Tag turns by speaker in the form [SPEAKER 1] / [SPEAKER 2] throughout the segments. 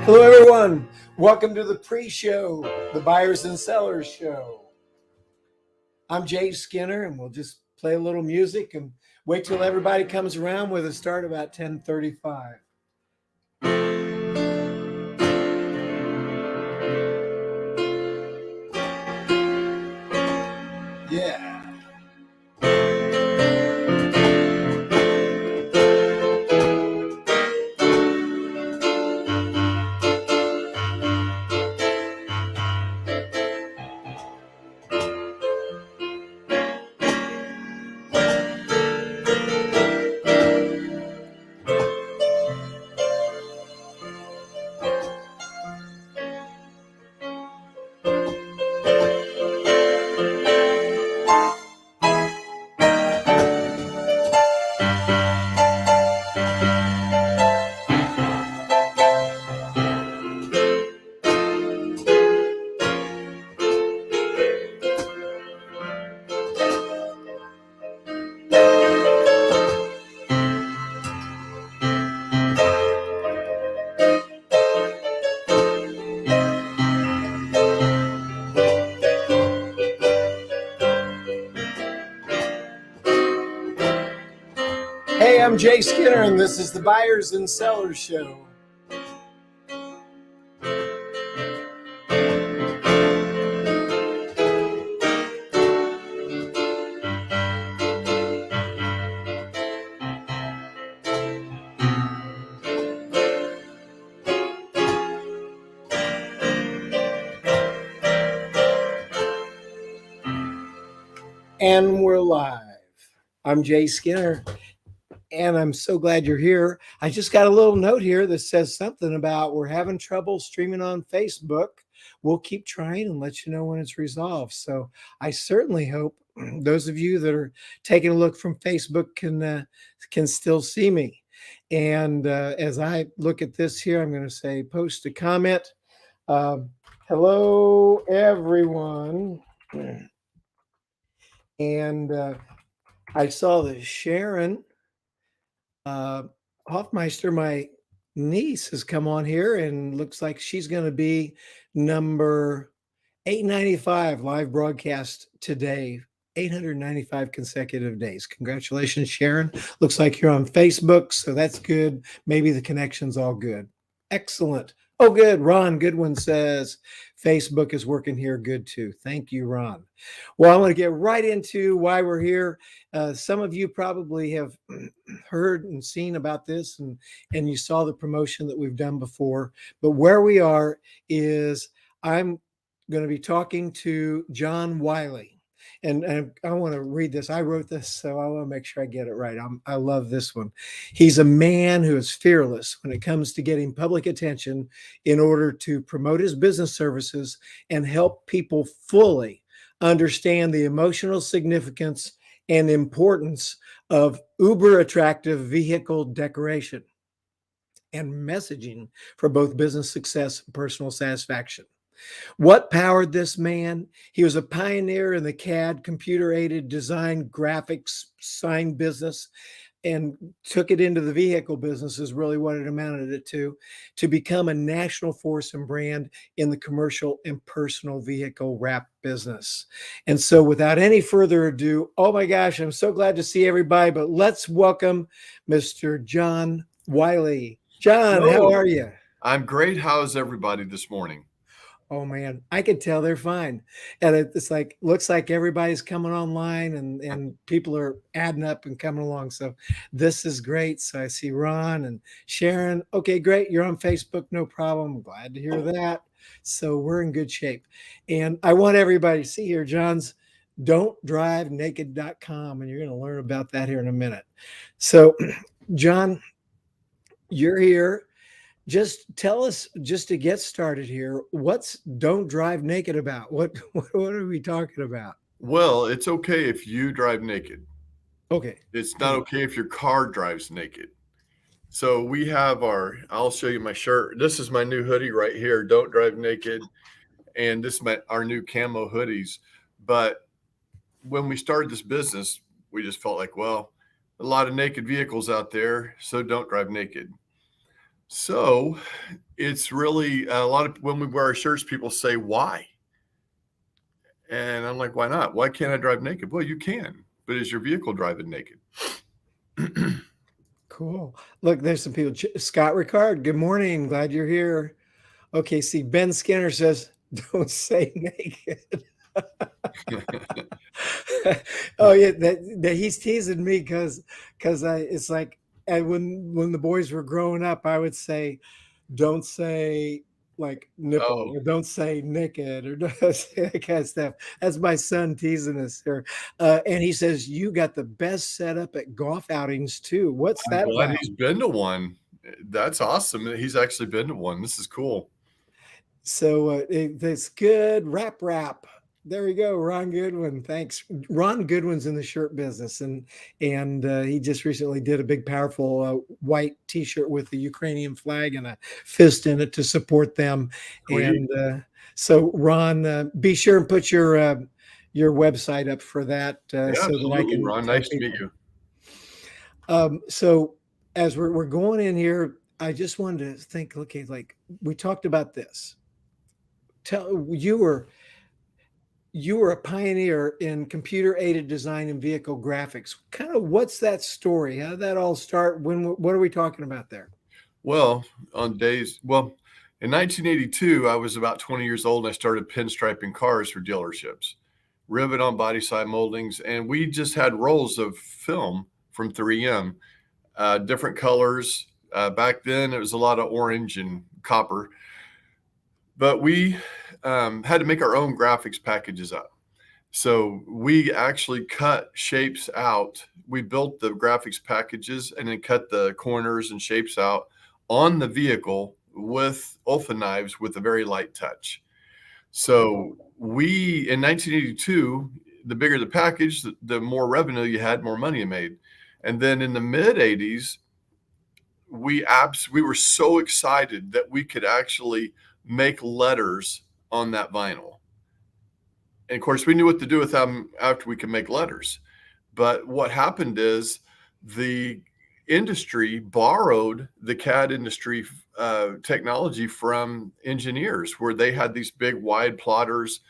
[SPEAKER 1] Hello, everyone. Welcome to the pre-show, the Buyers and Sellers Show. I'm Jay Skinner, and we'll just play a little music and wait till everybody comes around with a start about 10:35. Yeah. Hey, I'm Jay Skinner, and this is the Buyers and Sellers Show. And we're live. I'm Jay Skinner, and I'm so glad you're here. I just got a little note here that says something about we're having trouble streaming on Facebook. We'll keep trying and let you know when it's resolved. So I certainly hope those of you that are taking a look from Facebook can still see me. And as I look at this here, I'm going to say post a comment. Hello, everyone. And I saw that Sharon Hoffmeister, my niece, has come on here and looks like she's going to be number 895 live broadcast today. 895 consecutive days. Congratulations, Sharon. Looks like you're on Facebook, so that's good. Maybe the connection's all good. Excellent. Oh, good. Ron Goodwin says Facebook is working here good too. Thank you, Ron. Well, I want to get right into why we're here. Some of you probably have heard and seen about this, and you saw the promotion that we've done before. But where we are is I'm going to be talking to John Wiley. And I want to read this. I wrote this, so I want to make sure I get it right. I love this one. He's a man who is fearless when it comes to getting public attention in order to promote his business services and help people fully understand the emotional significance and importance of uber attractive vehicle decoration and messaging for both business success and personal satisfaction. What powered this man? He was a pioneer in the CAD, computer-aided design graphics sign business, and took it into the vehicle business is really what it amounted it to become a national force and brand in the commercial and personal vehicle wrap business. And so without any further ado, oh my gosh, I'm so glad to see everybody, but let's welcome Mr. John Wiley. John, how are you?
[SPEAKER 2] I'm great. How's everybody this morning?
[SPEAKER 1] Oh man, I could tell they're fine. And it's like, looks like everybody's coming online and people are adding up and coming along. So this is great. So I see Ron and Sharon. Okay, great. You're on Facebook. No problem. I'm glad to hear that. So we're in good shape. And I want everybody to see here, John's don'tdrivenaked.com. And you're going to learn about that here in a minute. So John, you're here. Just tell us, just to get started here, what's Don't Drive Naked about? What are we talking about?
[SPEAKER 2] Well, it's okay if you drive naked.
[SPEAKER 1] Okay.
[SPEAKER 2] It's not okay if your car drives naked. So we have I'll show you my shirt. This is my new hoodie right here, Don't Drive Naked. And this is our new camo hoodies. But when we started this business, we just felt like, well, a lot of naked vehicles out there, so don't drive naked. So it's really a lot of when we wear our shirts, people say, why? And I'm like, why not? Why can't I drive naked? Well, you can, but is your vehicle driving naked?
[SPEAKER 1] Cool. Look, there's some people. Scott Ricard, good morning. Glad you're here. Okay, see, Ben Skinner says, don't say naked. Oh yeah, that he's teasing me because I it's like, and when the boys were growing up, I would say, don't say like nipple
[SPEAKER 2] Oh,
[SPEAKER 1] or don't say naked or don't say that kind of stuff. That's my son teasing us here. And he says, you got the best setup at golf outings too. What's
[SPEAKER 2] I'm
[SPEAKER 1] that
[SPEAKER 2] glad
[SPEAKER 1] about?
[SPEAKER 2] he's been to one. That's awesome that he's actually been to one. This is cool.
[SPEAKER 1] So that's good. Rap. There we go, Ron Goodwin. Thanks. Ron Goodwin's in the shirt business, and he just recently did a big, powerful white T-shirt with the Ukrainian flag and a fist in it to support them.
[SPEAKER 2] Sweet.
[SPEAKER 1] And so, Ron, be sure and put your website up for that
[SPEAKER 2] Yeah,
[SPEAKER 1] so that I
[SPEAKER 2] absolutely,
[SPEAKER 1] can
[SPEAKER 2] Ron.
[SPEAKER 1] tell
[SPEAKER 2] Nice to meet
[SPEAKER 1] people.
[SPEAKER 2] you.
[SPEAKER 1] So as we're going in here, I just wanted to think. Okay, like we talked about this. Tell you were a pioneer in computer aided design and vehicle graphics. Kind of what's that story? How did that all start? What are we talking about there?
[SPEAKER 2] Well, in 1982, I was about 20 years old and I started pinstriping cars for dealerships, rivet on body side moldings, and we just had rolls of film from 3M, different colors. Back then, it was a lot of orange and copper, but we had to make our own graphics packages up. So we actually cut shapes out. We built the graphics packages and then cut the corners and shapes out on the vehicle with Olfa knives with a very light touch. So we, in 1982, the bigger the package, the more revenue you had, more money you made. And then in the mid 80s, we were so excited that we could actually make letters on that vinyl. And of course, we knew what to do with them after we could make letters. But what happened is the industry borrowed the CAD industry technology from engineers, where they had these big wide plotters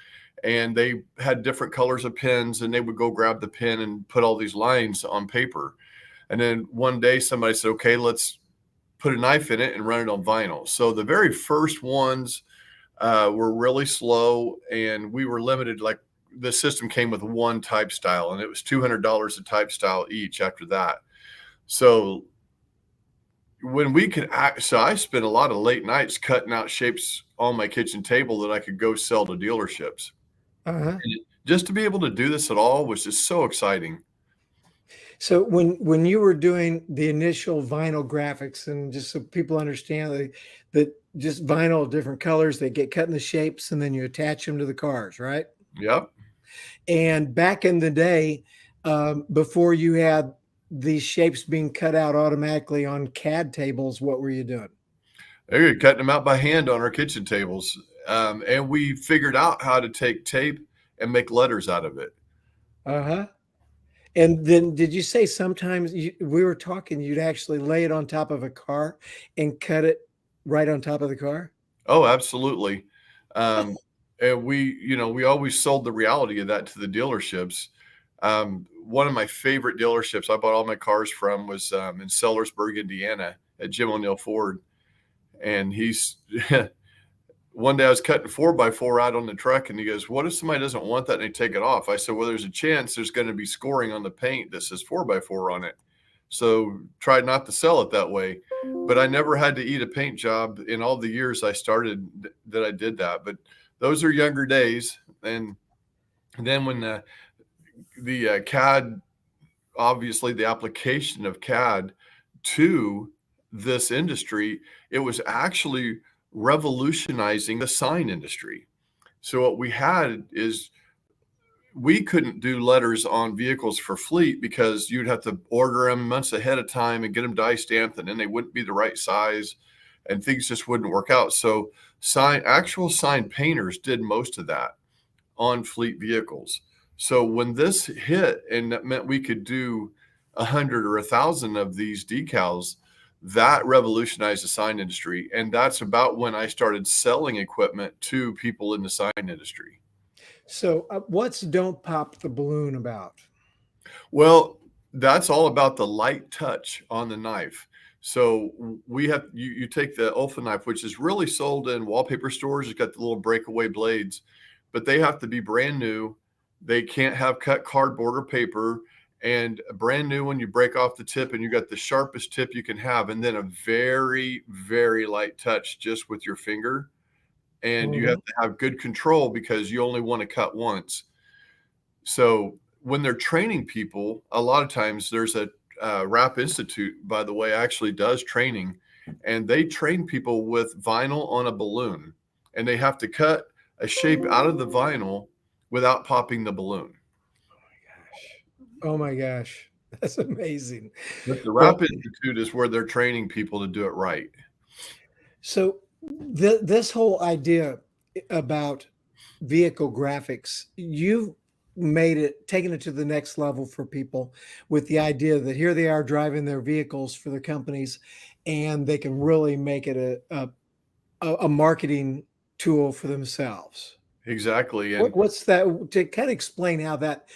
[SPEAKER 2] and they had different colors of pens, and they would go grab the pen and put all these lines on paper. And then one day somebody said, okay, let's put a knife in it and run it on vinyl. So the very first ones were really slow, and we were limited. Like the system came with one type style, and it was $200 a type style each after that. So when we could so I spent a lot of late nights cutting out shapes on my kitchen table that I could go sell to dealerships.
[SPEAKER 1] Uh-huh.
[SPEAKER 2] And just to be able to do this at all was just so exciting.
[SPEAKER 1] So when you were doing the initial vinyl graphics, and just so people understand that just vinyl, different colors, they get cut in the shapes, and then you attach them to the cars, right?
[SPEAKER 2] Yep.
[SPEAKER 1] And back in the day, before you had these shapes being cut out automatically on CAD tables, what were you doing?
[SPEAKER 2] They were cutting them out by hand on our kitchen tables. And we figured out how to take tape and make letters out of it.
[SPEAKER 1] Uh-huh. And then did you say sometimes we were talking, you'd actually lay it on top of a car and cut it right on top of the car?
[SPEAKER 2] Oh, absolutely. And we always sold the reality of that to the dealerships. One of my favorite dealerships I bought all my cars from was in Sellersburg, Indiana, at Jim O'Neill Ford. And he's one day I was cutting 4x4 out on the truck, and he goes, "What if somebody doesn't want that and they take it off?" I said, "Well, there's a chance there's going to be scoring on the paint that says 4x4 on it. So try not to sell it that way." But I never had to eat a paint job in all the years I started that I did that. But those are younger days. And then when the CAD, obviously the application of CAD to this industry, it was actually revolutionizing the sign industry. So what we had is we couldn't do letters on vehicles for fleet because you'd have to order them months ahead of time and get them die stamped, and then they wouldn't be the right size and things just wouldn't work out. So actual sign painters did most of that on fleet vehicles. So when this hit, and that meant we could do 100 or 1,000 of these decals, that revolutionized the sign industry. And that's about when I started selling equipment to people in the sign industry.
[SPEAKER 1] So, what's Don't Pop the Balloon about?
[SPEAKER 2] Well, that's all about the light touch on the knife. So we have you take the Olfa knife, which is really sold in wallpaper stores. It's got the little breakaway blades, but they have to be brand new. They can't have cut cardboard or paper. And brand new when you break off the tip, and you got the sharpest tip you can have, and then a very, very light touch just with your finger. And you have
[SPEAKER 1] Mhm.
[SPEAKER 2] to have good control because you only want to cut once. So when they're training people, a lot of times there's a Rap Institute, by the way, actually does training, and they train people with vinyl on a balloon, and they have to cut a shape out of the vinyl without popping the balloon.
[SPEAKER 1] Oh my gosh, that's amazing.
[SPEAKER 2] But the
[SPEAKER 1] Well,
[SPEAKER 2] Rap Institute is where they're training people to do it right.
[SPEAKER 1] so this whole idea about vehicle graphics, you've made it, taken it to the next level for people with the idea that here they are driving their vehicles for their companies, and they can really make it a marketing tool for themselves.
[SPEAKER 2] Exactly. And
[SPEAKER 1] What's that, to kind of explain how that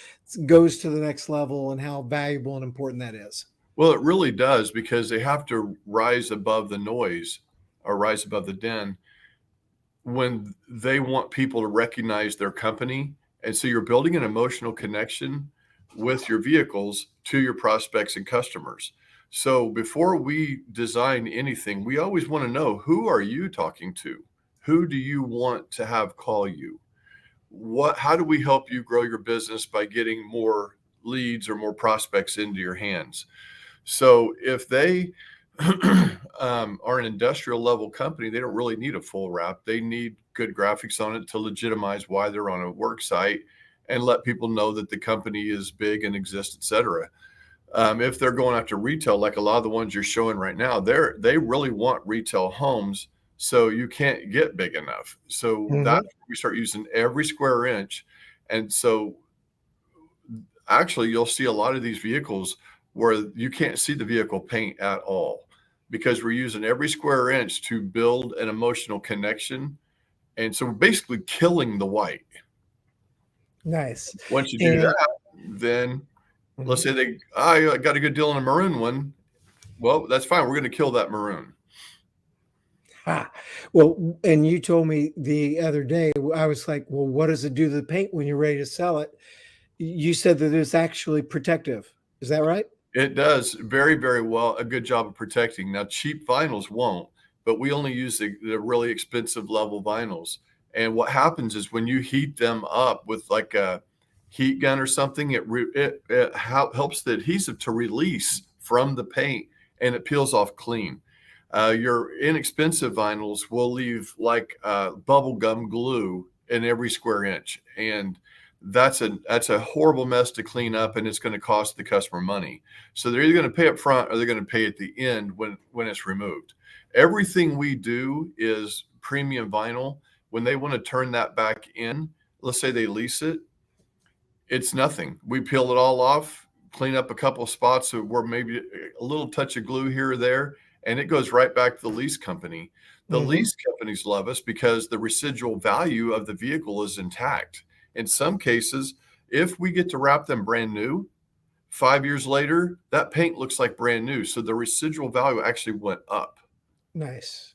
[SPEAKER 1] goes to the next level and how valuable and important that is?
[SPEAKER 2] well, it really does, because they have to rise above the noise or rise above the din when they want people to recognize their company. And so you're building an emotional connection with your vehicles to your prospects and customers. So before we design anything, we always want to know, who are you talking to? Who do you want to have call you? How do we help you grow your business by getting more leads or more prospects into your hands? So if they are an industrial level company, they don't really need a full wrap. They need good graphics on it to legitimize why they're on a work site and let people know that the company is big and exists, et cetera. If they're going after retail, like a lot of the ones you're showing right now, they really want retail homes. So you can't get big enough. So that's
[SPEAKER 1] Mhm.
[SPEAKER 2] where we start using every square inch. And so actually you'll see a lot of these vehicles where you can't see the vehicle paint at all, because we're using every square inch to build an emotional connection. And so we're basically killing the white.
[SPEAKER 1] Nice.
[SPEAKER 2] Once you do
[SPEAKER 1] And
[SPEAKER 2] that, then let's
[SPEAKER 1] mhm.
[SPEAKER 2] say I got a good deal on a maroon one. Well, that's fine. We're going to kill that maroon.
[SPEAKER 1] Ah, well, and you told me the other day, I was like, well, what does it do to the paint when you're ready to sell it? You said that it's actually protective. Is that right?
[SPEAKER 2] It does very, very well, a good job of protecting. Now, cheap vinyls won't, but we only use the really expensive level vinyls. And what happens is when you heat them up with like a heat gun or something, it helps the adhesive to release from the paint, and it peels off clean. Your inexpensive vinyls will leave like bubble gum glue in every square inch, and that's a horrible mess to clean up, and it's going to cost the customer money. So they're either going to pay up front or they're going to pay at the end when it's removed. Everything we do is premium vinyl. When they want to turn that back in, let's say they lease it, it's nothing. We peel it all off, clean up a couple of spots where maybe a little touch of glue here or there, and it goes right back to the lease company. The
[SPEAKER 1] Hmm.
[SPEAKER 2] lease companies love us because the residual value of the vehicle is intact. In some cases, if we get to wrap them brand new, 5 years later, that paint looks like brand new. So the residual value actually went up.
[SPEAKER 1] Nice.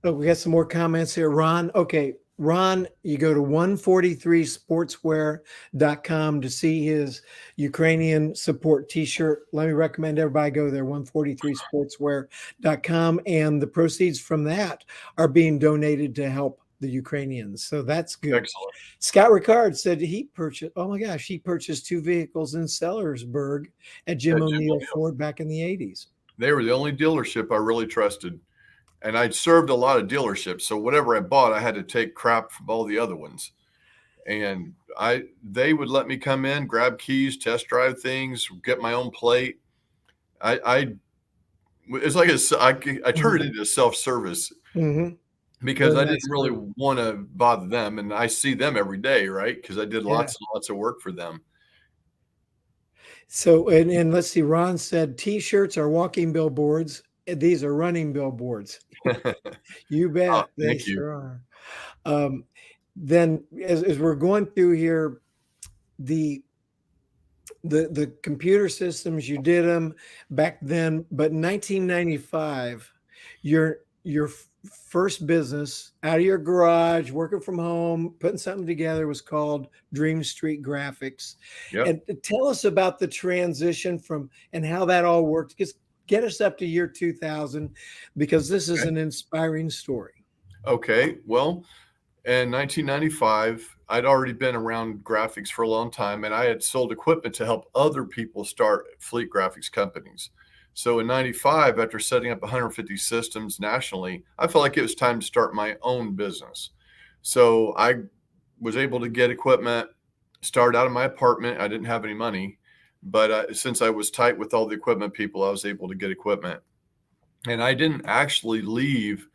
[SPEAKER 1] Oh, we got some more comments here. Ron. Okay. Ron, you go to 143sportswear.com to see his Ukrainian support t-shirt. Let me recommend everybody go there, 143sportswear.com. And the proceeds from that are being donated to help the Ukrainians. So that's good.
[SPEAKER 2] Excellent.
[SPEAKER 1] Scott Ricard said he purchased, oh my gosh, he purchased 2 vehicles in Sellersburg at Jim
[SPEAKER 2] At Jim
[SPEAKER 1] O'Neill
[SPEAKER 2] O'Neill.
[SPEAKER 1] Ford back in the 80s.
[SPEAKER 2] They were the only dealership I really trusted. And I'd served a lot of dealerships. So whatever I bought, I had to take crap from all the other ones. And they would let me come in, grab keys, test drive things, get my own plate. I it's like I turned it into self-service
[SPEAKER 1] Mm-hmm.
[SPEAKER 2] because
[SPEAKER 1] Very
[SPEAKER 2] I
[SPEAKER 1] nice
[SPEAKER 2] didn't really
[SPEAKER 1] group.
[SPEAKER 2] want to bother them. And I see them every day, right? Because I did
[SPEAKER 1] Yeah.
[SPEAKER 2] lots and lots of work for them.
[SPEAKER 1] So, and let's see, Ron said t-shirts are walking billboards these are running billboards. You
[SPEAKER 2] Oh,
[SPEAKER 1] bet, they
[SPEAKER 2] thank you.
[SPEAKER 1] sure are. Um, then as we're going through here, the the computer systems, you did them back then, but in 1995, your first business out of your garage, working from home, putting something together was called Dream Street Graphics.
[SPEAKER 2] Yep.
[SPEAKER 1] And tell us about the transition from and how that all worked. Just get us up to year 2000 because this is
[SPEAKER 2] Okay.
[SPEAKER 1] an inspiring story.
[SPEAKER 2] Okay. Well, in 1995, I'd already been around graphics for a long time, and I had sold equipment to help other people start fleet graphics companies. So in 95, after setting up 150 systems nationally, I felt like it was time to start my own business. So I was able to get equipment, start out of my apartment. I didn't have any money, but since I was tight with all the equipment people, I was able to get equipment. And I didn't actually leave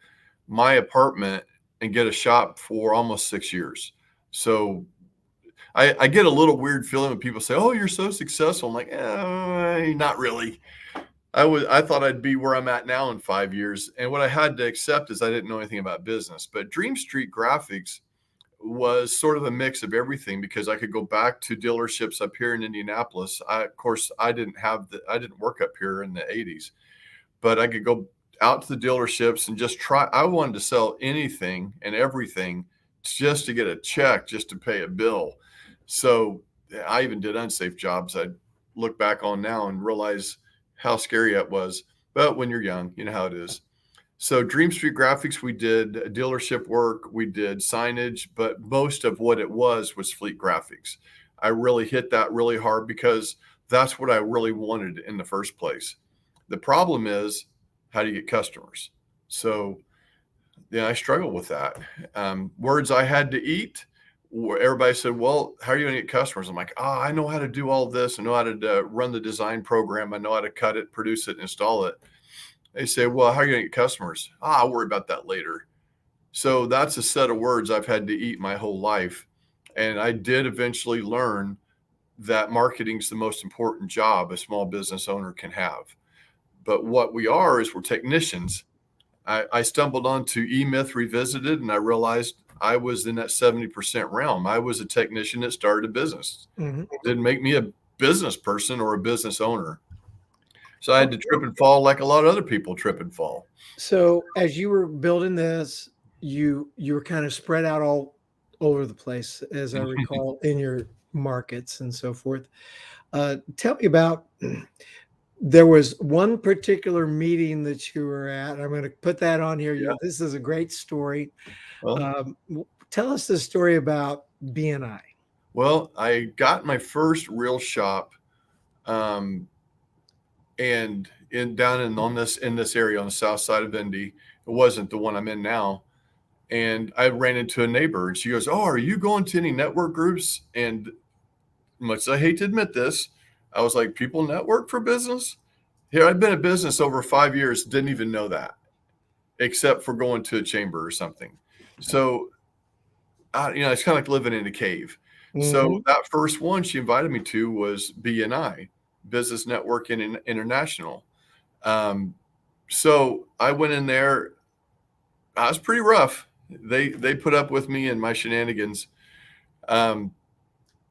[SPEAKER 2] my apartment and get a shop for almost 6 years. So I get a little weird feeling when people say, "Oh, you're so successful." I'm like, not really. I thought I'd be where I'm at now in 5 years. And what I had to accept is I didn't know anything about business. But Dream Street Graphics was sort of a mix of everything because I could go back to dealerships up here in Indianapolis. Of course, I didn't work up here in the 80s, but I could go out to the dealerships and just try. I wanted to sell anything and everything just to get a check, just to pay a bill. So I even did unsafe jobs. I look back on now and realize how scary that was. But when you're young, you know how it is. So Dream Street Graphics, we did dealership work, we did signage, but most of what it was fleet graphics. I really hit that really hard because that's what I really wanted in the first place. The problem is, how do you get customers? So, yeah, I struggle with that. Words I had to eat. Everybody said, "Well, how are you going to get customers?" I'm like, "Oh, I know how to do all this. I know how to run the design program. I know how to cut it, produce it, install it." They say, "Well, how are you going to get customers?" I'll worry about that later. So that's a set of words I've had to eat my whole life. And I did eventually learn that marketing is the most important job a small business owner can have. But what we are is we're technicians. I stumbled onto E-Myth Revisited, and I realized I was in that 70% realm. I was a technician that started a business.
[SPEAKER 1] Mhm.
[SPEAKER 2] It didn't make me a business person or a business owner. So I had to trip and fall like a lot of other people trip and fall.
[SPEAKER 1] So as you were building this, you were kind of spread out all over the place, as I recall, in your markets and so forth. Tell me about there was one particular meeting that you were at. I'm going to put that on here.
[SPEAKER 2] Yeah.
[SPEAKER 1] This is a great story.
[SPEAKER 2] Well,
[SPEAKER 1] Tell us the story about BNI.
[SPEAKER 2] well, I got my first real shop, um, and in down in this area on the south side of Indy. It wasn't the one I'm in now. And I ran into a neighbor, and she goes, "Oh, are you going to any network groups?" And much as I hate to admit this, I was like, "People network for business?" Here, I've been in business over 5 years, didn't even know that, except for going to a chamber or something. So, it's kind of like living in a cave. So
[SPEAKER 1] Mhm.
[SPEAKER 2] that first one she invited me to was BNI, Business Network International. Um, so I went in there. I was pretty rough. They put up with me and my shenanigans. Um,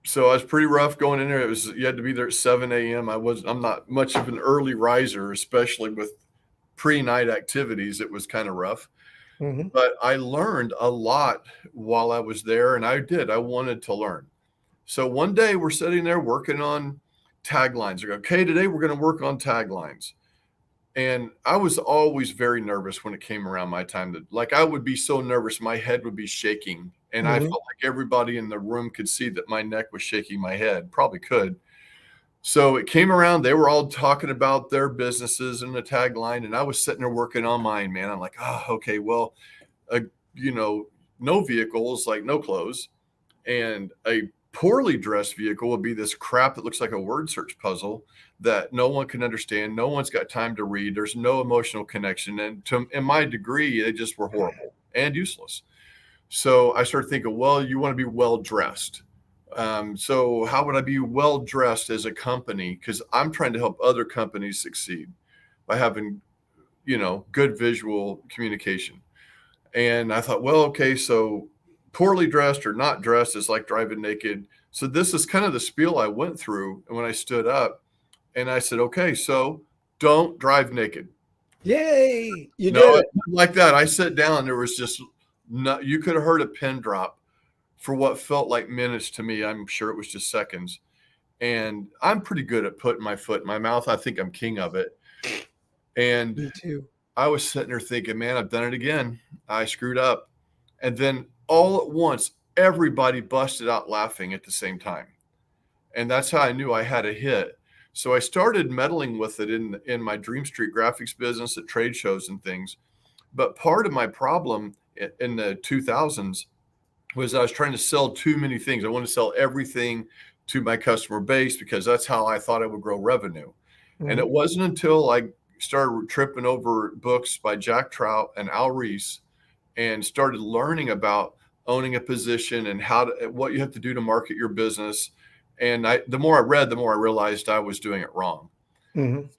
[SPEAKER 2] so I was pretty rough going in there. It was you had to be there at 7 a.m. I'm not much of an early riser, especially with pre-night activities. It was kind of rough.
[SPEAKER 1] Mhm.
[SPEAKER 2] But I learned a lot while I was there, and I wanted to learn. So one day we're sitting there working on taglines. We go, "Okay, today we're going to work on taglines." And I was always very nervous when it came around my time to like I would be so nervous my head would be shaking, and I
[SPEAKER 1] Mhm.
[SPEAKER 2] felt like everybody in the room could see that my neck was shaking my head, probably could. So it came around, they were all talking about their businesses and the tagline, and I was sitting there working on mine, man. I'm like, "Oh, okay, well, uh, you know, no vehicles, like no clothes, and a poorly dressed vehicle would be this crap that looks like a word search puzzle that no one can understand. No one's got time to read. There's no emotional connection. And in my degree, they just were horrible and useless. So I started thinking, well, you want to be well dressed. So how would I be well dressed as a company? Because I'm trying to help other companies succeed by having good visual communication. And I thought, well, okay, so poorly dressed or not dressed is like driving naked. So this is kind of the spiel I went through. And when I stood up and I said, okay, so don't drive naked.
[SPEAKER 1] Yay! You
[SPEAKER 2] No,
[SPEAKER 1] did it.
[SPEAKER 2] like that. I sat down. There was just you could have heard a pin drop for what felt like minutes to me. I'm sure it was just seconds. And I'm pretty good at putting my foot in my mouth. I think I'm king of it. And
[SPEAKER 1] Me too.
[SPEAKER 2] I was sitting there thinking, man, I've done it again. I screwed up. And then all at once, everybody busted out laughing at the same time. And that's how I knew I had a hit. So I started meddling with it in my Dream Street graphics business at trade shows and things. But part of my problem in the 2000s was I was trying to sell too many things. I wanted to sell everything to my customer base because that's how I thought I would grow revenue. And it wasn't until I started tripping over books by Jack Trout and Al Reese and started learning about owning a position and what you have to do to market your business. And the more I read, the more I realized I was doing it wrong.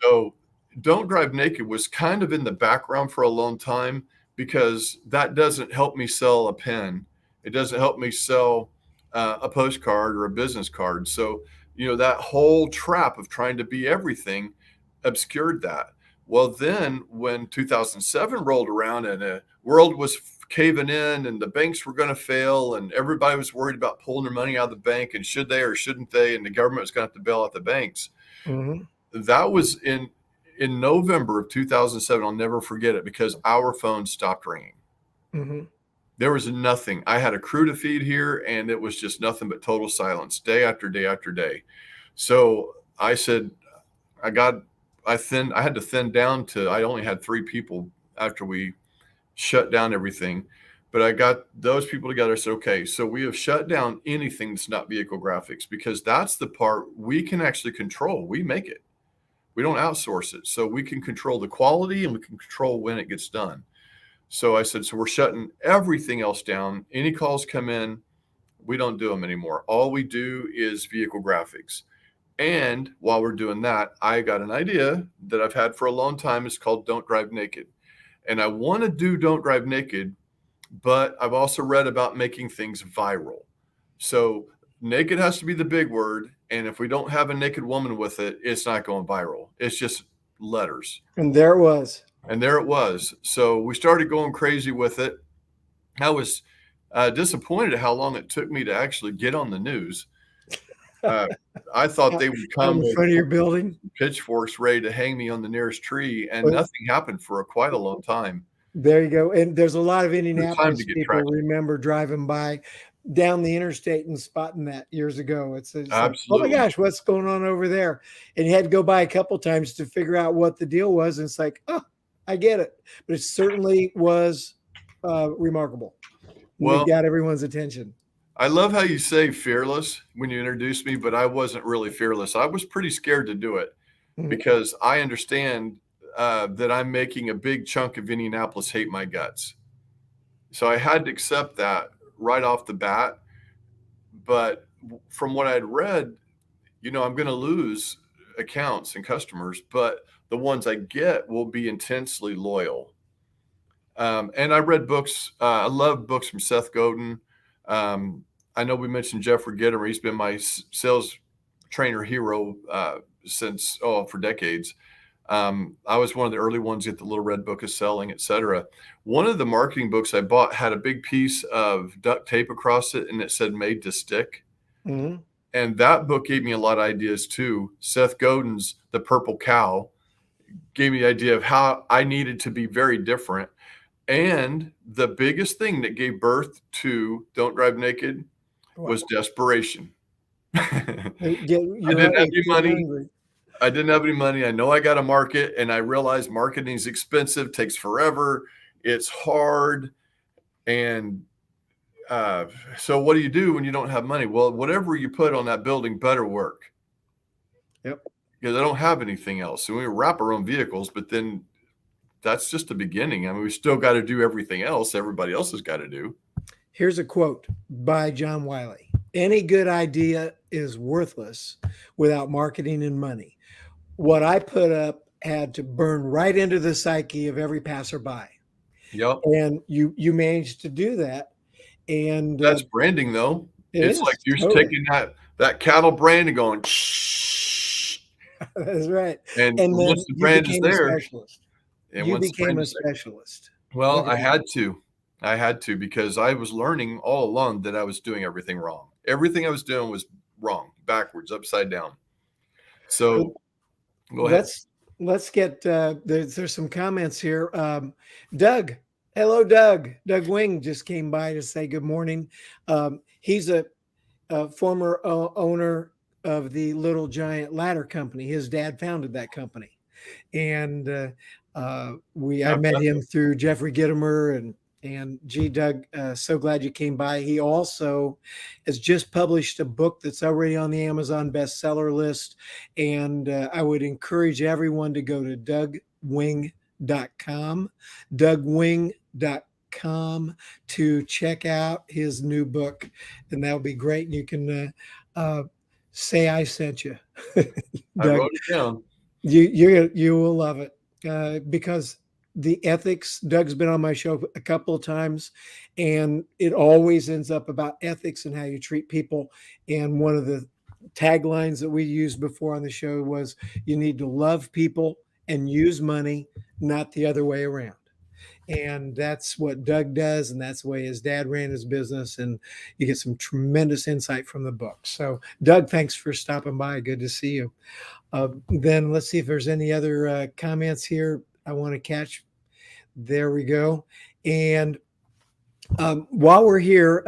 [SPEAKER 2] So Don't Drive Naked was kind of in the background for a long time because that doesn't help me sell a pen. It doesn't help me sell a postcard or a business card. So, that whole trap of trying to be everything obscured that. Well, then when 2007 rolled around and the world was caving in and the banks were going to fail and everybody was worried about pulling their money out of the bank and should they or shouldn't they, and the government was going to have to bail out the banks. That was in November of 2007. I'll never forget it because our phone stopped ringing. There was nothing. I had a crew to feed here and it was just nothing but total silence day after day after day. So I said, I had to thin down to, I only had 3 people after we shut down everything, but I got those people together. I said, okay, so we have shut down anything that's not vehicle graphics because that's the part we can actually control. We make it. We don't outsource it. So we can control the quality and we can control when it gets done. So I said, so we're shutting everything else down. Any calls come in, we don't do them anymore. All we do is vehicle graphics. And while we're doing that, I got an idea that I've had for a long time. It's called Don't Drive Naked. And I want to do Don't Drive Naked, but I've also read about making things viral. So naked has to be the big word. And if we don't have a naked woman with it, it's not going viral. It's just letters.
[SPEAKER 1] And there it was.
[SPEAKER 2] So we started going crazy with it. I was disappointed at how long it took me to actually get on the news. I thought they would come
[SPEAKER 1] in front of your building,
[SPEAKER 2] pitchforks ready to hang me on the nearest tree, and nothing happened for quite a long time.
[SPEAKER 1] There you go. And there's a lot of Indianapolis people remember driving by down the interstate and spotting that years ago. It's like, oh my gosh, what's going on over there? And you had to go by a couple times to figure out what the deal was. And it's like, oh, I get it. But it certainly was remarkable. Well, we got everyone's attention.
[SPEAKER 2] I love how you say fearless when you introduced me, but I wasn't really fearless. I was pretty scared to do it because I understand that I'm making a big chunk of Indianapolis hate my guts. So I had to accept that right off the bat. But from what I'd read, I'm going to lose accounts and customers, but the ones I get will be intensely loyal. And I read books. I love books from Seth Godin. I know we mentioned Jeffrey Gitomer. He's been my sales trainer hero for decades. I was one of the early ones to get the Little Red Book of Selling, etc. One of the marketing books I bought had a big piece of duct tape across it, and it said "Made to Stick." And that book gave me a lot of ideas too. Seth Godin's The Purple Cow gave me the idea of how I needed to be very different. And the biggest thing that gave birth to Don't Drive Naked was desperation. I didn't have any money. I didn't have any money. I know I got to market, and I realized marketing is expensive, takes forever. It's hard. And so what do you do when you don't have money? Well, whatever you put on that building better work.
[SPEAKER 1] Yep.
[SPEAKER 2] Because I don't have anything else. So we wrap our own vehicles, but then that's just the beginning. I mean, we still got to do everything else everybody else has got to do.
[SPEAKER 1] Here's a quote by John Wiley. Any good idea is worthless without marketing and money. What I put up had to burn right into the psyche of every passerby.
[SPEAKER 2] Yep.
[SPEAKER 1] And you managed to do that. And
[SPEAKER 2] That's branding, though.
[SPEAKER 1] it
[SPEAKER 2] It's like
[SPEAKER 1] is
[SPEAKER 2] you're
[SPEAKER 1] totally.
[SPEAKER 2] taking that cattle brand and going, shh.
[SPEAKER 1] That's right.
[SPEAKER 2] And
[SPEAKER 1] And
[SPEAKER 2] once
[SPEAKER 1] then
[SPEAKER 2] the
[SPEAKER 1] you
[SPEAKER 2] brand is
[SPEAKER 1] became a
[SPEAKER 2] there,
[SPEAKER 1] specialist.
[SPEAKER 2] and
[SPEAKER 1] You
[SPEAKER 2] once the
[SPEAKER 1] became
[SPEAKER 2] brand
[SPEAKER 1] a
[SPEAKER 2] is there,
[SPEAKER 1] specialist.
[SPEAKER 2] well,
[SPEAKER 1] Look at
[SPEAKER 2] I
[SPEAKER 1] that.
[SPEAKER 2] had to. I had to because I was learning all along that I was doing everything wrong. Everything I was doing was wrong, backwards, upside down. So go ahead.
[SPEAKER 1] Let's get there's some comments here. Doug, hello, Doug. Doug Wing just came by to say good morning. He's a former owner of the Little Giant Ladder Company. His dad founded that company, and I met him through Jeffrey Gittimer and gee, Doug, so glad you came by. He also has just published a book that's already on the Amazon bestseller list, and I would encourage everyone to go to dougwing.com, dougwing.com to check out his new book, and that'll be great. And you can say I sent you,
[SPEAKER 2] I
[SPEAKER 1] Doug.
[SPEAKER 2] wrote it down.
[SPEAKER 1] You will love it because the ethics. Doug's been on my show a couple of times, and it always ends up about ethics and how you treat people. And one of the taglines that we used before on the show was, "You need to love people and use money, not the other way around." And that's what Doug does, and that's the way his dad ran his business. And you get some tremendous insight from the book. So, Doug, thanks for stopping by. Good to see you. Then let's see if there's any other comments here I want to catch. There we go. And while we're here,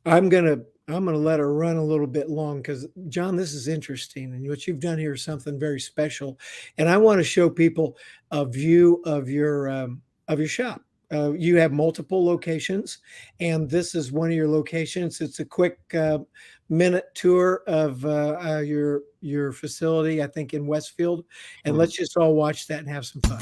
[SPEAKER 1] I'm gonna let her run a little bit long because John, this is interesting, and what you've done here is something very special. And I want to show people a view of your shop. You have multiple locations, and this is one of your locations. It's a quick minute tour of your facility, I think in Westfield, and let's just all watch that and have some fun.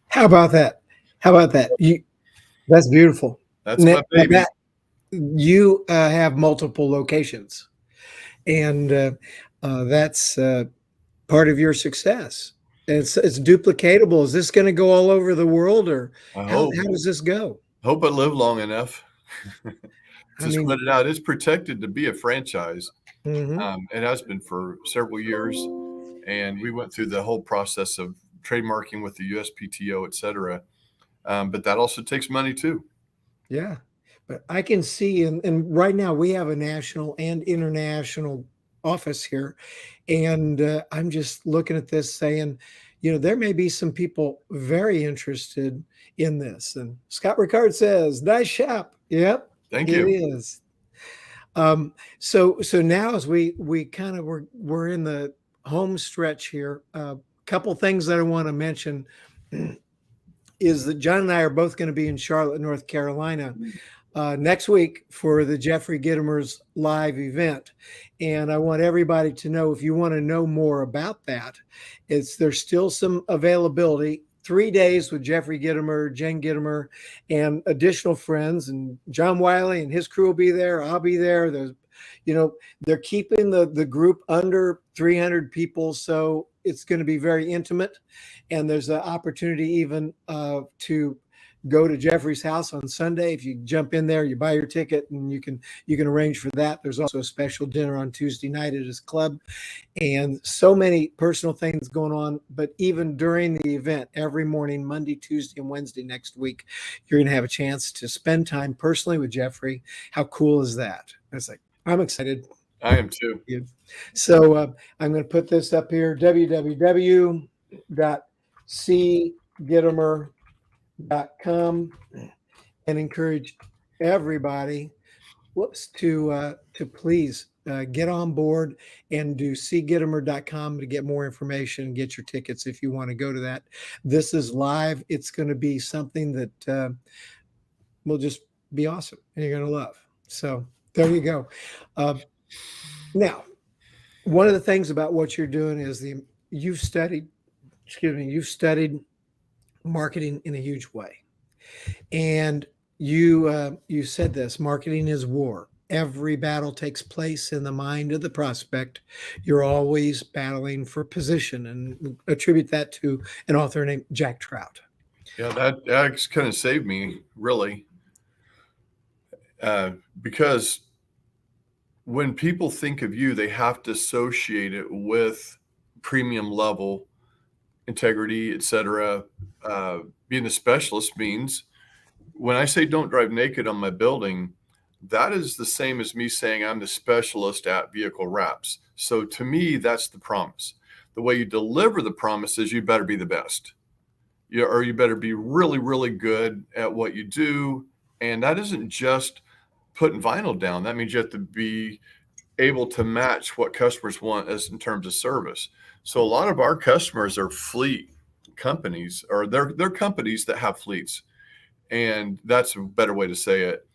[SPEAKER 1] How about that? How about that? That's beautiful.
[SPEAKER 2] That's my baby.
[SPEAKER 1] You have multiple locations, and that's part of your success. It's duplicatable. Is this going to go all over the world, or how does this go?
[SPEAKER 2] Hope I live long enough to spread it out. It's protected to be a franchise. It has been for several years, and we went through the whole process of trademarking with the USPTO, et cetera. But that also takes money too.
[SPEAKER 1] Yeah, but I can see, and right now we have a national and international office here, and I'm just looking at this saying, there may be some people very interested in this. And Scott Ricard says, "Nice shop." Yep,
[SPEAKER 2] thank you.
[SPEAKER 1] It is. So now as we kind of we're in the home stretch here. Couple things that I want to mention is that John and I are both going to be in Charlotte, North Carolina next week for the Jeffrey Gittimer's live event. And I want everybody to know, if you want to know more about that, there's still some availability. 3 days with Jeffrey Gittimer, Jen Gittimer, and additional friends. And John Wiley and his crew will be there. I'll be there. They're keeping the group under 300 people. So it's going to be very intimate. And there's an opportunity even to go to Jeffrey's house on Sunday. If you jump in there, you buy your ticket, and you can arrange for that. There's also a special dinner on Tuesday night at his club, and so many personal things going on. But even during the event, every morning, Monday, Tuesday, and Wednesday next week, you're going to have a chance to spend time personally with Jeffrey. How cool is that? It's like, I'm excited.
[SPEAKER 2] I am too.
[SPEAKER 1] So I'm going to put this up here, www.cgittimer.com, and encourage everybody to please get on board and do cgittimer.com to get more information and get your tickets if you want to go to that. This is live. It's going to be something that will just be awesome and you're going to love. So there you go. Now, one of the things about what you're doing is you've studied marketing in a huge way. And you said this, marketing is war. Every battle takes place in the mind of the prospect. You're always battling for position, and attribute that to an author named Jack Trout.
[SPEAKER 2] Yeah, that kind of saved me, really, because when people think of you, they have to associate it with premium level integrity, etc. Being a specialist means when I say don't drive naked on my building, that is the same as me saying I'm the specialist at vehicle wraps. So to me, that's the promise. The way you deliver the promise is you better be the best. Or you better be really, really good at what you do. And that isn't just putting vinyl down. That means you have to be able to match what customers want as in terms of service. So a lot of our customers are fleet companies, or they're companies that have fleets. And that's a better way to say it.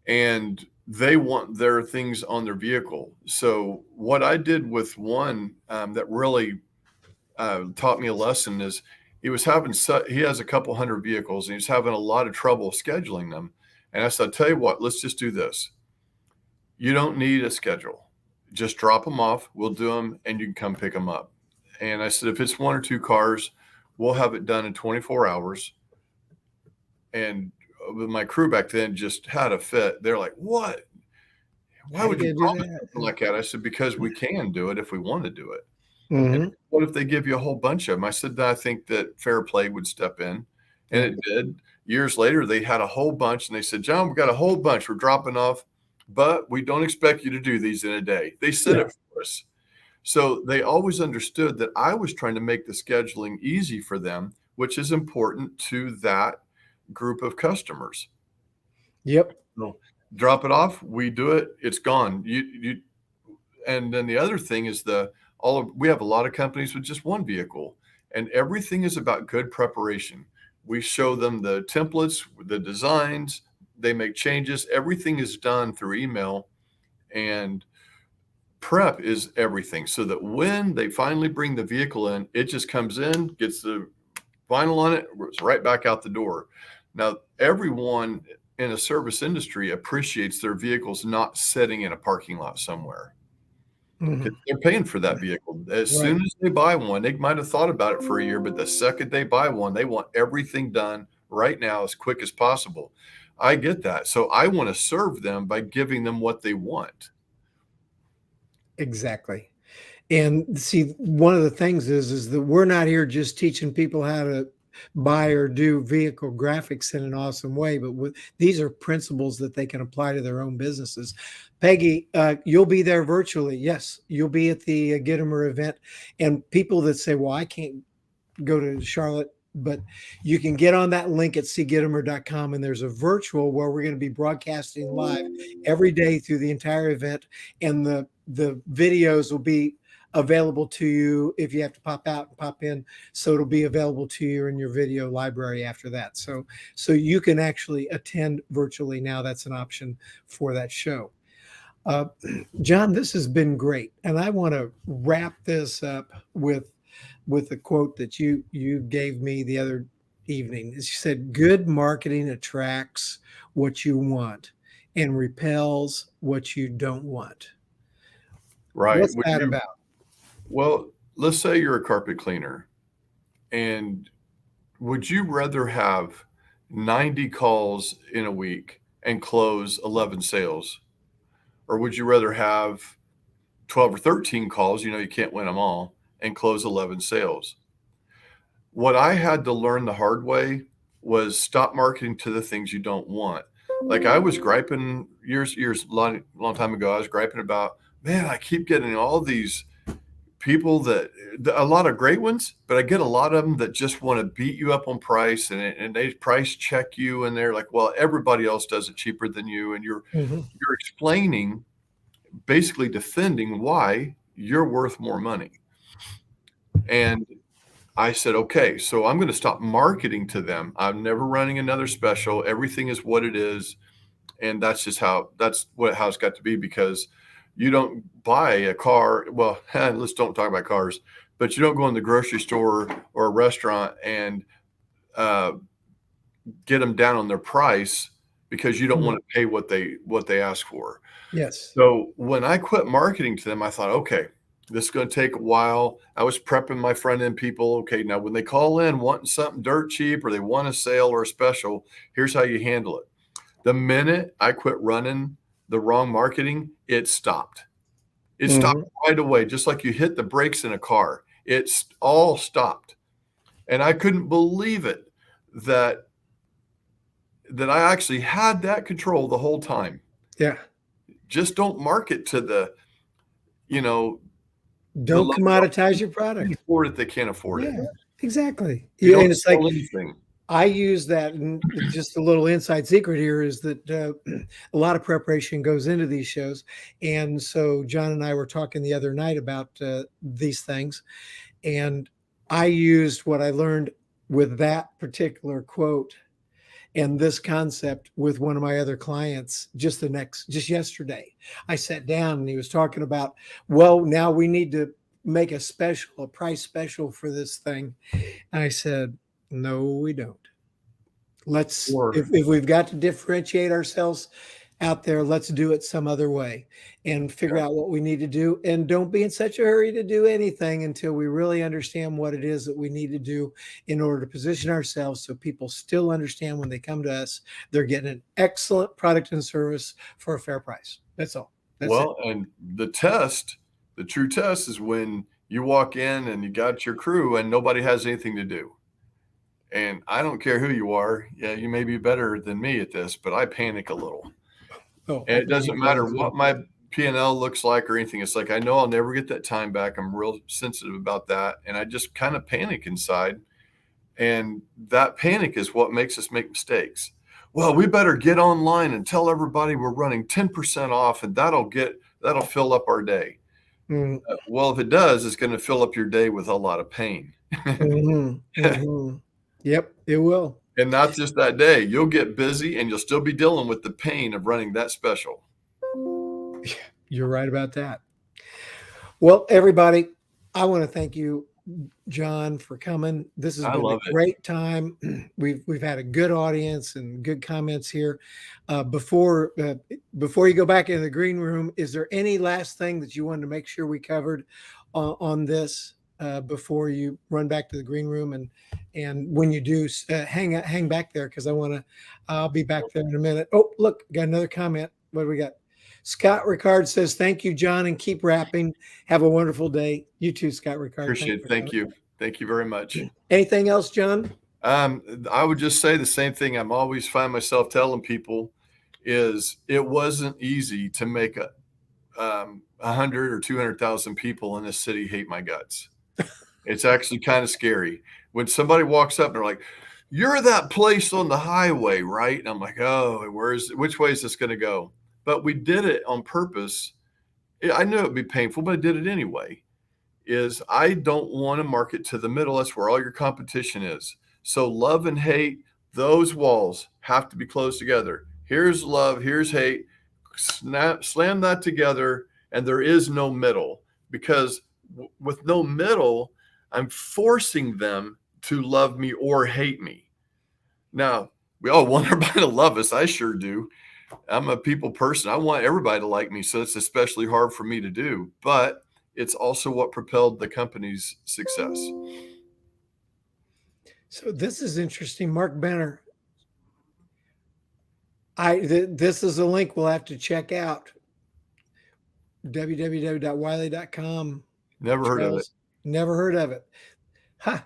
[SPEAKER 2] And they want their things on their vehicle. So what I did with one that really taught me a lesson is he has a couple hundred vehicles and he's having a lot of trouble scheduling them. And I said, I'll tell you what, let's just do this. You don't need a schedule. Just drop them off. We'll do them and you can come pick them up. And I said, if it's one or two cars, we'll have it done in 24 hours. And my crew back then just had a fit. They're like, what? Why would you promise something like that? I said, because we can do it if we want to do it.
[SPEAKER 1] Mm-hmm.
[SPEAKER 2] And what if they give you a whole bunch of them? I said, I think that fair play would step in. And it did. Years later, they had a whole bunch and they said, John, we got a whole bunch we're dropping off, but we don't expect you to do these in a day. They said it for us. So they always understood that I was trying to make the scheduling easy for them, which is important to that group of customers.
[SPEAKER 1] Yep.
[SPEAKER 2] So drop it off. We do it. It's gone. And then the other thing is we have a lot of companies with just one vehicle, and everything is about good preparation. We show them the templates, the designs, they make changes. Everything is done through email, and prep is everything, so that when they finally bring the vehicle in, it just comes in, gets the vinyl on it, it's right back out the door. Now, everyone in a service industry appreciates their vehicles not sitting in a parking lot somewhere. Mm-hmm. They're paying for that vehicle. As soon as they buy one, they might have thought about it for a year, but the second they buy one, they want everything done right now as quick as possible. I get that. So I want to serve them by giving them what they want.
[SPEAKER 1] Exactly. And see, one of the things is that we're not here just teaching people how to buy or do vehicle graphics in an awesome way, but these are principles that they can apply to their own businesses. Peggy, you'll be there virtually. Yes, you'll be at the Gittimer event. And people that say, well, I can't go to Charlotte, but you can get on that link at cgittimer.com, and there's a virtual where we're going to be broadcasting live every day through the entire event, and the videos will be available to you if you have to pop out and pop in. So it'll be available to you in your video library after that. So you can actually attend virtually now. That's an option for that show. John, this has been great, and I want to wrap this up with a quote that you gave me the other evening. You said, good marketing attracts what you want and repels what you don't want.
[SPEAKER 2] Right.
[SPEAKER 1] What's that about?
[SPEAKER 2] Well, let's say you're a carpet cleaner, and would you rather have 90 calls in a week and close 11 sales? Or would you rather have 12 or 13 calls, you can't win them all, and close 11 sales? What I had to learn the hard way was stop marketing to the things you don't want. Like I was griping long time ago, I was griping about, man, I keep getting all these people that a lot of great ones, but I get a lot of them that just want to beat you up on price and they price check you. And they're like, well, everybody else does it cheaper than you. And you're explaining, basically defending why you're worth more money. And I said, okay, so I'm going to stop marketing to them. I'm never running another special. Everything is what it is. And that's how it's got to be, because you don't buy a car. Well, let's don't talk about cars, but you don't go in the grocery store or a restaurant and get them down on their price because you don't want to pay what they ask for.
[SPEAKER 1] Yes.
[SPEAKER 2] So when I quit marketing to them, I thought, okay, this is going to take a while. I was prepping my front end people. Okay, now when they call in wanting something dirt cheap or they want a sale or a special, here's how you handle it. The minute I quit running the wrong marketing, it stopped. It stopped right away, just like you hit the brakes in a car. It's all stopped. And I couldn't believe it that I actually had that control the whole time.
[SPEAKER 1] Yeah.
[SPEAKER 2] Just don't market to the,
[SPEAKER 1] don't commoditize your product.
[SPEAKER 2] They afford it, they can't afford it.
[SPEAKER 1] Exactly.
[SPEAKER 2] You
[SPEAKER 1] And it's like,
[SPEAKER 2] anything.
[SPEAKER 1] I use that, and just a little inside secret here is that a lot of preparation goes into these shows. And so John and I were talking the other night about these things, and I used what I learned with that particular quote and this concept with one of my other clients just yesterday. I sat down and he was talking about, well, now we need to make a price special for this thing. And I said, no, we don't. If we've got to differentiate ourselves out there, let's do it some other way and figure out what we need to do. And don't be in such a hurry to do anything until we really understand what it is that we need to do in order to position ourselves so people still understand when they come to us, they're getting an excellent product and service for a fair price. That's all.
[SPEAKER 2] And the true test is when you walk in and you got your crew and nobody has anything to do. And I don't care who you are. Yeah, you may be better than me at this, but I panic a little. And it doesn't matter what my P&L looks like or anything. It's like, I know I'll never get that time back. I'm real sensitive about that. And I just kind of panic inside. And that panic is what makes us make mistakes. Well, we better get online and tell everybody we're running 10% off and that'll fill up our day. Well, if it does, it's going to fill up your day with a lot of pain.
[SPEAKER 1] Yep, it will.
[SPEAKER 2] And not just that day. You'll get busy and you'll still be dealing with the pain of running that special.
[SPEAKER 1] You're right about that. Well, everybody, I want to thank you, John, for coming. This has been a great time. We've had a good audience and good comments here. Before you go back into the green room, is there any last thing that you wanted to make sure we covered on this before you run back to the green room? And when you do, hang back there, because I'll be back there in a minute. Oh, look, got another comment. What do we got? Scott Ricard says, thank you, John, and keep rapping. Have a wonderful day. You too, Scott Ricard.
[SPEAKER 2] Appreciate it. Thank you. Thank you very much.
[SPEAKER 1] Anything else, John?
[SPEAKER 2] I would just say the same thing. I'm always find myself telling people is it wasn't easy to make 100 or 200,000 people in this city hate my guts. It's actually kind of scary. When somebody walks up and they're like, you're that place on the highway, right? And I'm like, oh, which way is this going to go? But we did it on purpose. I knew it'd be painful, but I did it anyway. I don't want to market to the middle. That's where all your competition is. So love and hate, those walls have to be closed together. Here's love, here's hate. Slam that together, and there is no middle. Because with no middle, I'm forcing them to love me or hate me. Now, we all want everybody to love us. I sure do. I'm a people person. I want everybody to like me. So it's especially hard for me to do, but it's also what propelled the company's success.
[SPEAKER 1] So this is interesting. Mark Benner This is a link we'll have to check out. www.wiley.com.
[SPEAKER 2] Never heard of it.
[SPEAKER 1] Never heard of it. Ha.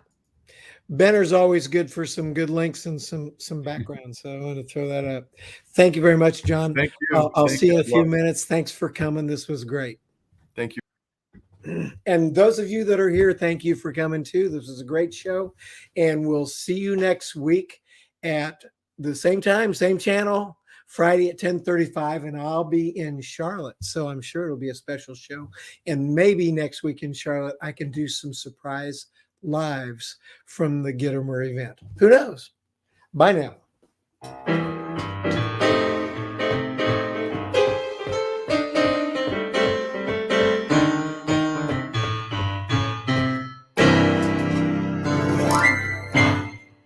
[SPEAKER 1] Benner's always good for some good links and some background. So I want to throw that up. Thank you very much, John.
[SPEAKER 2] Thank you.
[SPEAKER 1] I'll
[SPEAKER 2] Thank
[SPEAKER 1] see you in
[SPEAKER 2] you.
[SPEAKER 1] a few minutes. Thanks for coming. This was great.
[SPEAKER 2] Thank you.
[SPEAKER 1] And those of you that are here, thank you for coming too. This was a great show. And we'll see you next week at the same time, same channel, Friday at 10:35. And I'll be in Charlotte. So I'm sure it'll be a special show. And maybe next week in Charlotte, I can do some surprise lives from the Gittimer event. Who knows? Bye now.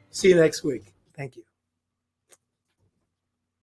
[SPEAKER 1] See you next week. Thank you.